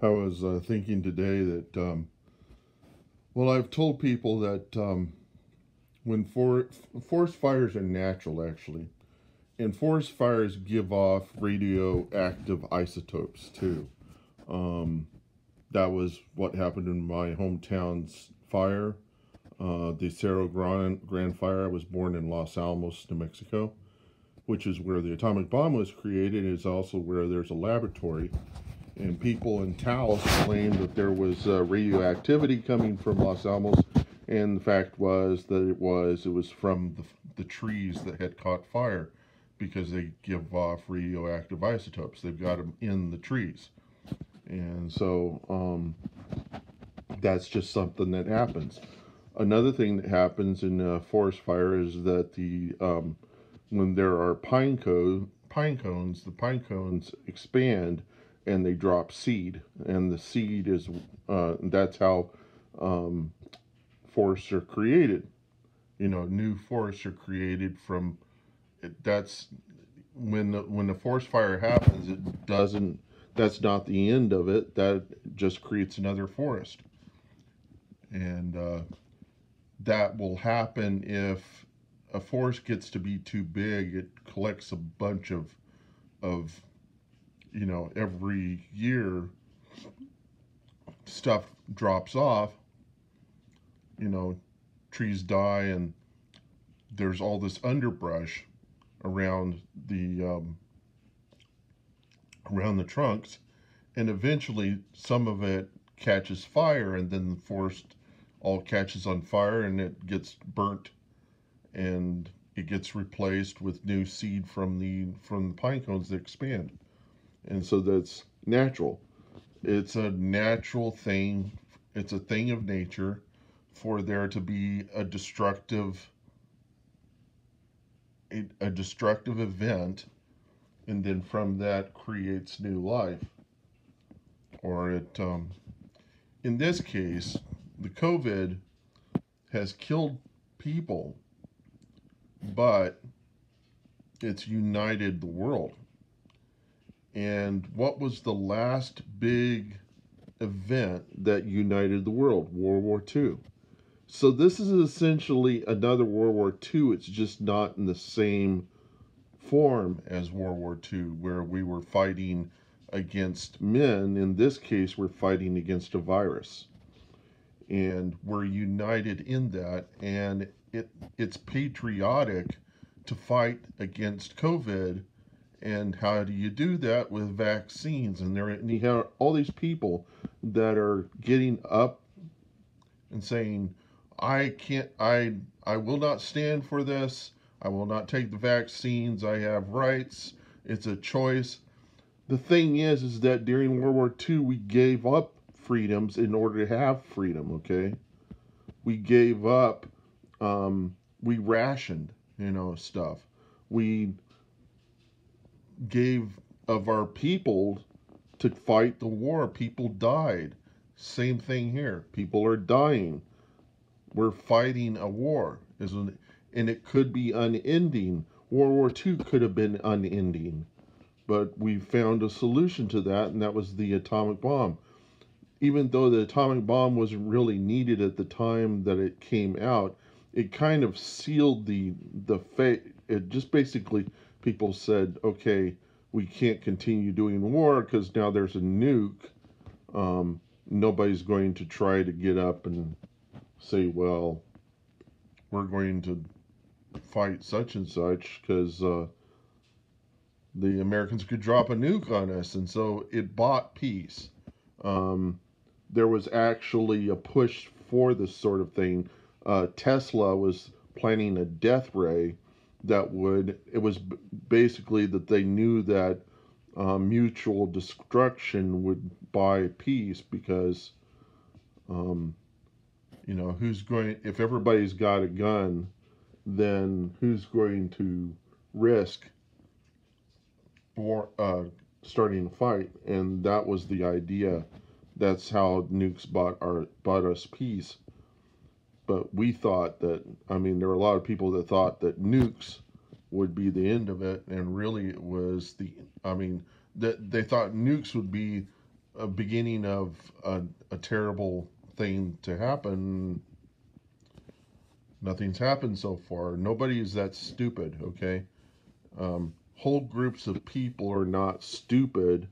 I was thinking today that, well, I've told people that when forest fires are natural, actually, and forest fires give off radioactive isotopes too. Um, that was what happened in my hometown's fire, the Cerro Grande fire. I was born in Los Alamos, New Mexico, which is where the atomic bomb was created. It's also where there's a laboratory, and people in Taos claimed that there was radioactivity coming from Los Alamos, and the fact was that it was from the trees that had caught fire, because they give off radioactive isotopes. They've got them in the trees, and so that's just something that happens. Another thing that happens in a forest fire is that the when there are pine cones, the pine cones expand and they drop seed, and the seed is that's how um, forests are created. New forests are created from it. That's when the forest fire happens. It doesn't. That's not the end of it. That just creates another forest, and that will happen if a forest gets to be too big. It collects a bunch of every year stuff drops off. You know, trees die, and there's all this underbrush around the trunks, and eventually some of it catches fire, and then the forest all catches on fire, and it gets burnt, and it gets replaced with new seed from the pine cones that expand. And so that's natural. It's a natural thing. It's a thing of nature for there to be a destructive event, and then from that creates new life. Or in this case, the COVID has killed people, but it's united the world. And what was the last big event that united the world? World War II. So this is essentially another World War II. It's just not in the same form as World War II, where we were fighting against men. In this case, we're fighting against a virus. And we're united in that. And it's patriotic to fight against COVID. And how do you do that? With vaccines? And you have all these people that are getting up and saying, I will not stand for this. I will not take the vaccines. I have rights. It's a choice. The thing is that during World War II, we gave up freedoms in order to have freedom, okay? We gave up, we rationed, stuff. We gave of our people to fight the war. People died. Same thing here. People are dying. We're fighting a war, isn't it? And it could be unending. World War II could have been unending, but we found a solution to that, and that was the atomic bomb. Even though the atomic bomb wasn't really needed at the time that it came out, it kind of sealed the fate. It just basically, people said, okay, we can't continue doing war because now there's a nuke. Nobody's going to try to get up and say, well, we're going to fight such and such because the Americans could drop a nuke on us. And so it bought peace. Um, there was actually a push for this sort of thing. Tesla was planning a death ray it was basically that they knew that mutual destruction would buy peace, because if everybody's got a gun, then who's going to risk for starting a fight? And that was the idea. That's how nukes bought us peace. But we thought that, there were a lot of people that thought that nukes would be the end of it, and really it was that they thought nukes would be a beginning of a terrible thing to happen. Nothing's happened so far. Nobody is that stupid, okay? Whole groups of people are not stupid.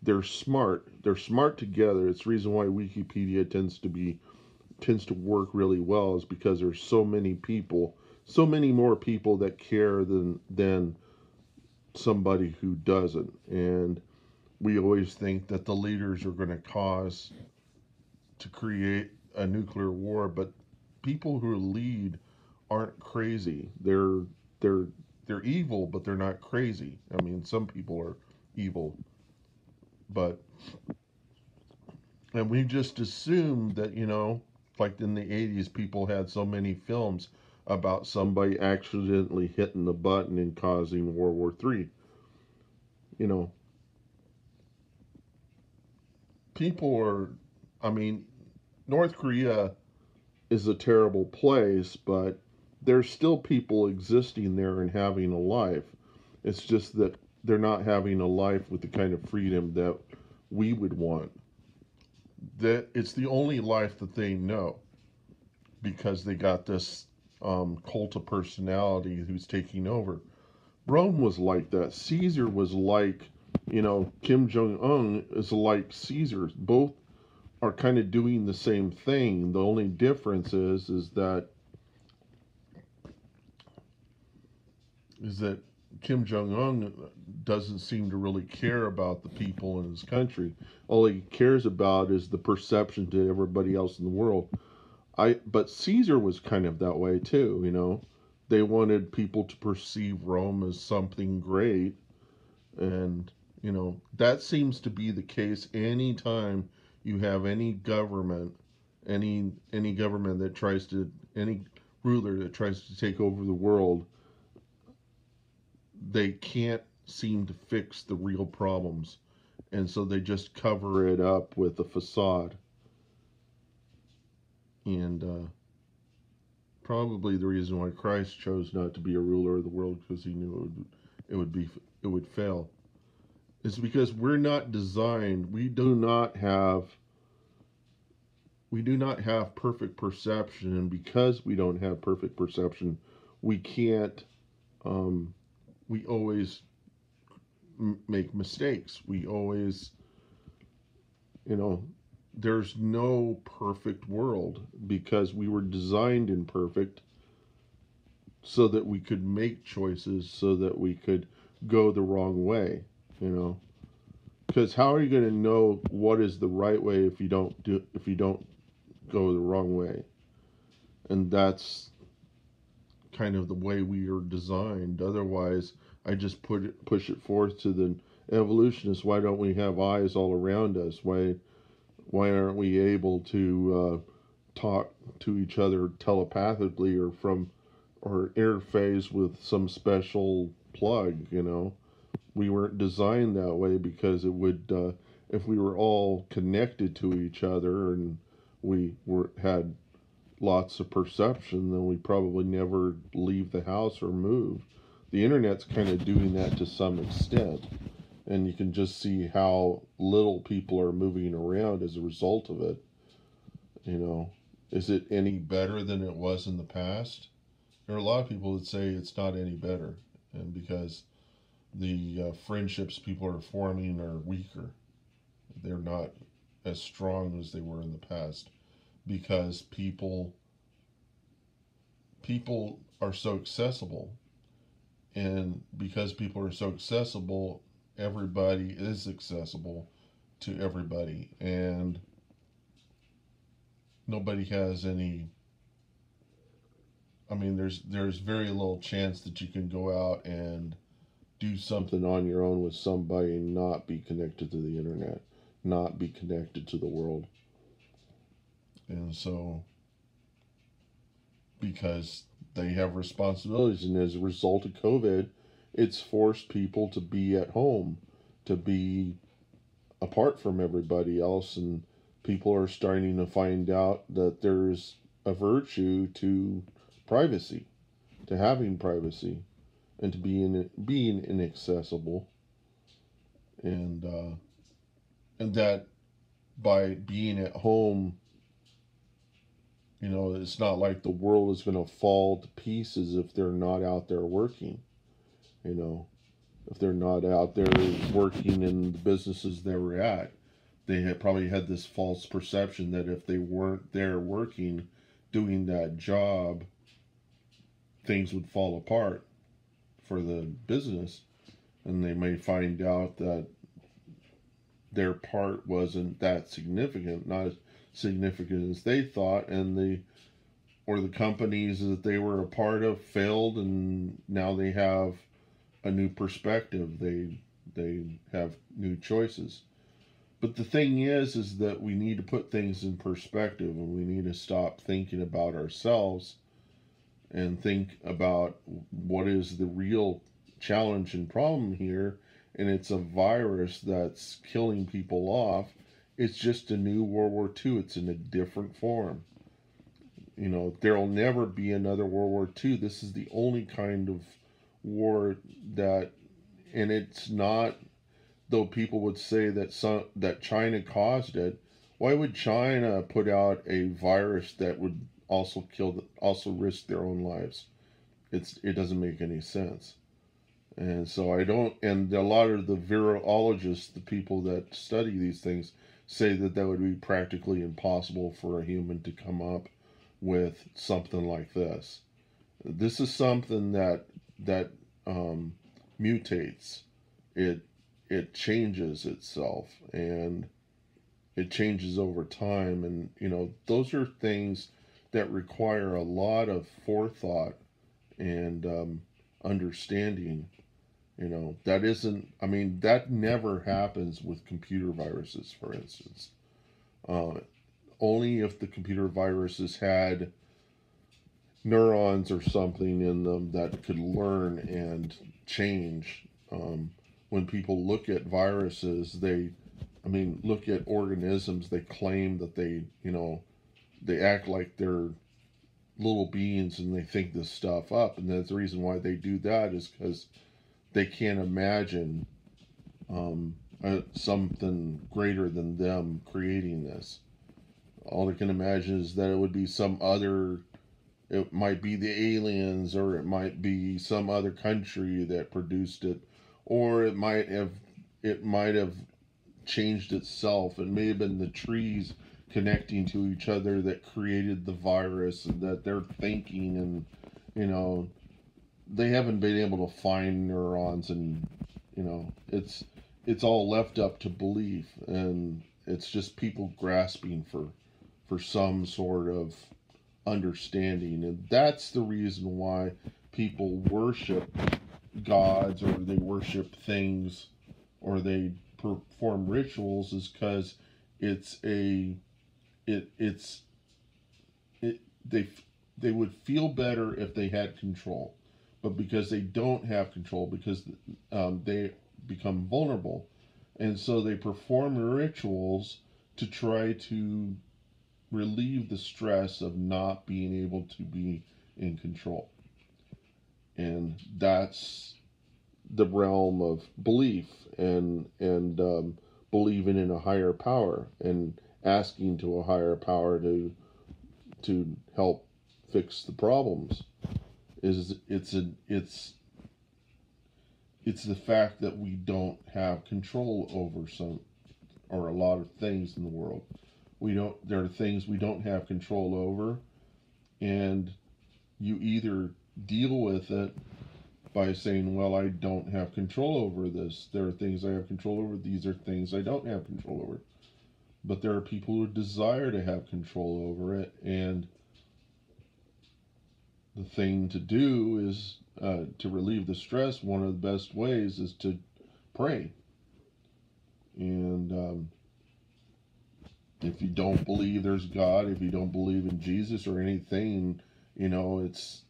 They're smart. They're smart together. It's the reason why Wikipedia tends to work really well, is because there's so many people, so many more people that care than somebody who doesn't. And we always think that the leaders are going to create a nuclear war, but people who lead aren't crazy. They're they're evil, but they're not crazy. I mean, some people are evil, but and we just assumed that, like in the 80s, people had so many films about somebody accidentally hitting the button and causing World War III. You know, people are, I mean, North Korea is a terrible place, but there's still people existing there and having a life. It's just that they're not having a life with the kind of freedom that we would want. That it's the only life that they know, because they got this cult of personality who's taking over. Rome was like that. Caesar was like, Kim Jong Un is like Caesar. Both are kind of doing the same thing. The only difference is that Kim Jong Un doesn't seem to really care about the people in his country. All he cares about is the perception to everybody else in the world. But Caesar was kind of that way too. They wanted people to perceive Rome as something great, and that seems to be the case anytime you have any government that tries to any ruler that tries to take over the world. They can't seem to fix the real problems, and so they just cover it up with a facade. And probably the reason why Christ chose not to be a ruler of the world, because he knew it would fail, is because we're not designed. We do not have perfect perception, and because we don't have perfect perception, we can't. We always make mistakes. We always, you know, there's no perfect world, because we were designed imperfect so that we could make choices, so that we could go the wrong way, you know. Because how are you going to know what is the right way if you don't go the wrong way? And that's kind of the way we are designed. Otherwise, I just push it forth to the evolutionists. Why don't we have eyes all around us? Why aren't we able to talk to each other telepathically, or interface with some special plug? We weren't designed that way, because it would if we were all connected to each other and had lots of perception, then we probably never leave the house or move. The internet's kind of doing that to some extent, and you can just see how little people are moving around as a result of it. You know, is it any better than it was in the past? There are a lot of people that say it's not any better, and because the friendships people are forming are weaker. They're not as strong as they were in the past, because people are so accessible, and because people are so accessible, everybody is accessible to everybody, and nobody has any. I mean, there's very little chance that you can go out and do something on your own with somebody and not be connected to the internet, not be connected to the world. And so, because they have responsibilities, and as a result of COVID, it's forced people to be at home, to be apart from everybody else, and people are starting to find out that there's a virtue to privacy, to having privacy, and to being inaccessible, and that by being at home, it's not like the world is going to fall to pieces if they're not out there working. You know, if they're not out there working in the businesses they were at, they had probably had this false perception that if they weren't there working, doing that job, things would fall apart for the business, and they may find out that their part wasn't that significant, not as significant as they thought, and the companies that they were a part of failed, and now they have a new perspective. They have new choices. But the thing is that we need to put things in perspective, and we need to stop thinking about ourselves and think about what is the real challenge and problem here. And it's a virus that's killing people off. It's just a new World War II. It's in a different form. There'll never be another World War II. This is the only kind of war that, and it's not, though people would say that China caused it. Why would China put out a virus that would also also risk their own lives? It doesn't make any sense. And so and a lot of the virologists, the people that study these things, say that would be practically impossible for a human to come up with something like this. This is something that mutates. It changes itself, and it changes over time, and those are things that require a lot of forethought and understanding. That isn't, that never happens with computer viruses, for instance. Only if the computer viruses had neurons or something in them that could learn and change. When people look at viruses, look at organisms, they claim that they act like they're little beings and they think this stuff up. And that's the reason why they do that, is because they can't imagine something greater than them creating this. All they can imagine is that it would be it might be the aliens, or it might be some other country that produced it, or it might have changed itself. It may have been the trees connecting to each other that created the virus, and that they're thinking, and they haven't been able to find neurons, and it's all left up to belief, and it's just people grasping for some sort of understanding. And that's the reason why people worship gods, or they worship things, or they perform rituals, is because they would feel better if they had control. But because they don't have control, because they become vulnerable, and so they perform rituals to try to relieve the stress of not being able to be in control. And that's the realm of belief, and believing in a higher power, and asking to a higher power to help fix the problems. It's the fact that we don't have control over a lot of things in the world. There are things we don't have control over, and you either deal with it by saying, well, I don't have control over this. There are things I have control over. These are things I don't have control over. But there are people who desire to have control over it, and the thing to do is to relieve the stress. One of the best ways is to pray. And if you don't believe there's God, if you don't believe in Jesus or anything, it's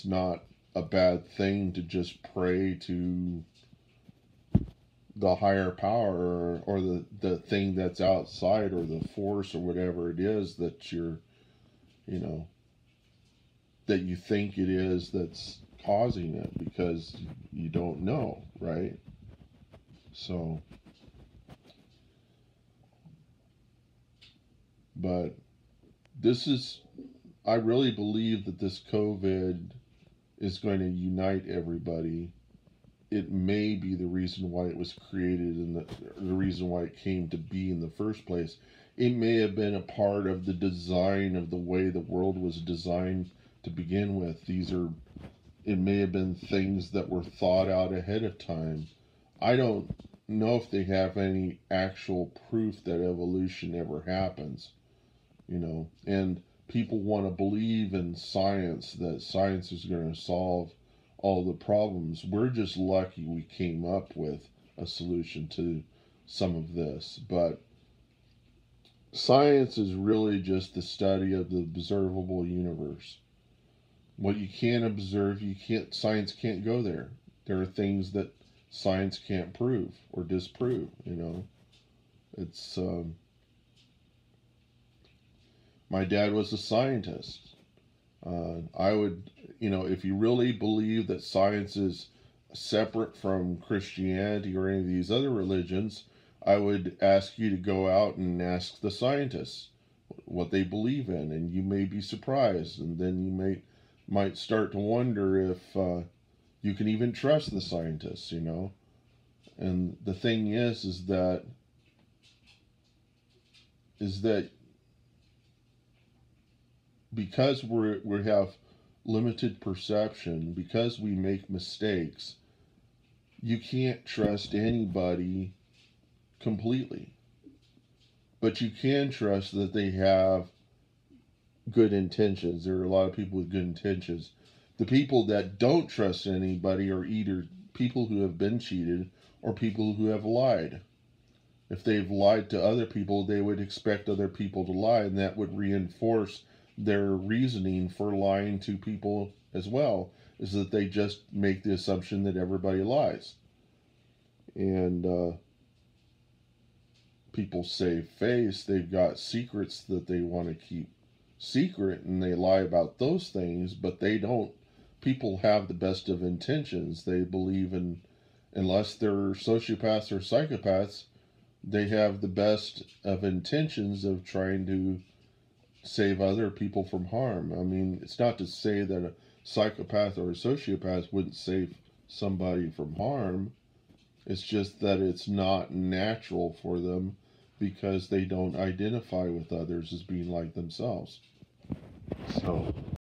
not a bad thing to just pray to the higher power, or the thing that's outside, or the force, or whatever it is that that you think it is that's causing it, because you don't know, right? So But this is, I really believe that this COVID is going to unite everybody. It may be the reason why it was created and the reason why it came to be in the first place. It may have been a part of the design of the way the world was designed to begin with. It may have been things that were thought out ahead of time. I don't know if they have any actual proof that evolution ever happens, and people want to believe in science, that science is going to solve all the problems. We're just lucky we came up with a solution to some of this. But science is really just the study of the observable universe. What you can't observe, science can't go there. There are things that science can't prove or disprove, It's my dad was a scientist. I would, if you really believe that science is separate from Christianity or any of these other religions, I would ask you to go out and ask the scientists what they believe in, and you may be surprised, and then you might start to wonder if you can even trust the scientists, And the thing is that because we have limited perception, because we make mistakes, you can't trust anybody completely. But you can trust that they have good intentions. There are a lot of people with good intentions. The people that don't trust anybody are either people who have been cheated or people who have lied. If they've lied to other people, they would expect other people to lie, and that would reinforce their reasoning for lying to people as well, is that they just make the assumption that everybody lies. And people save face. They've got secrets that they want to keep secret, and they lie about those things, but they don't. People have the best of intentions. They believe in, unless they're sociopaths or psychopaths, they have the best of intentions of trying to save other people from harm. I mean, it's not to say that a psychopath or a sociopath wouldn't save somebody from harm. It's just that it's not natural for them because they don't identify with others as being like themselves. So